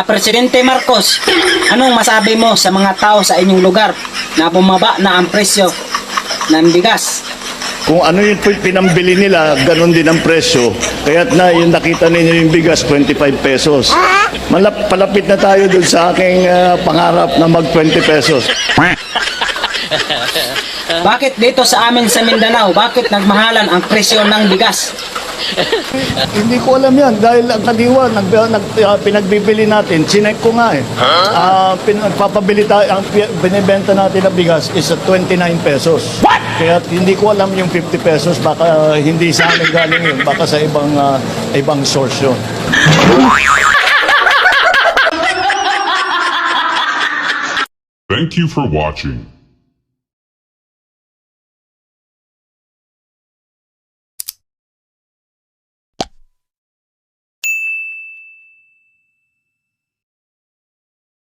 Presidente Marcos, anong masabi mo sa mga tao sa inyong lugar na bumaba na ang presyo ng bigas? Kung ano yung pinambili nila, ganun din ang presyo. Kaya't na yung nakita ninyo yung bigas, 25 pesos. Palapit na tayo dun sa aking pangarap na mag 20 pesos. Bakit dito sa amin sa Mindanao, bakit nagmahalan ang presyo ng bigas? Hindi ko alam yan dahil ang kadiwa pinagbibili natin, chinek ko nga eh. Pinagpapabili tayo, ang binibenta natin na bigas is at 29 pesos. What? Kaya hindi ko alam yung 50 pesos, baka hindi sa amin galing yun, baka sa ibang source yun. Thank you for watching.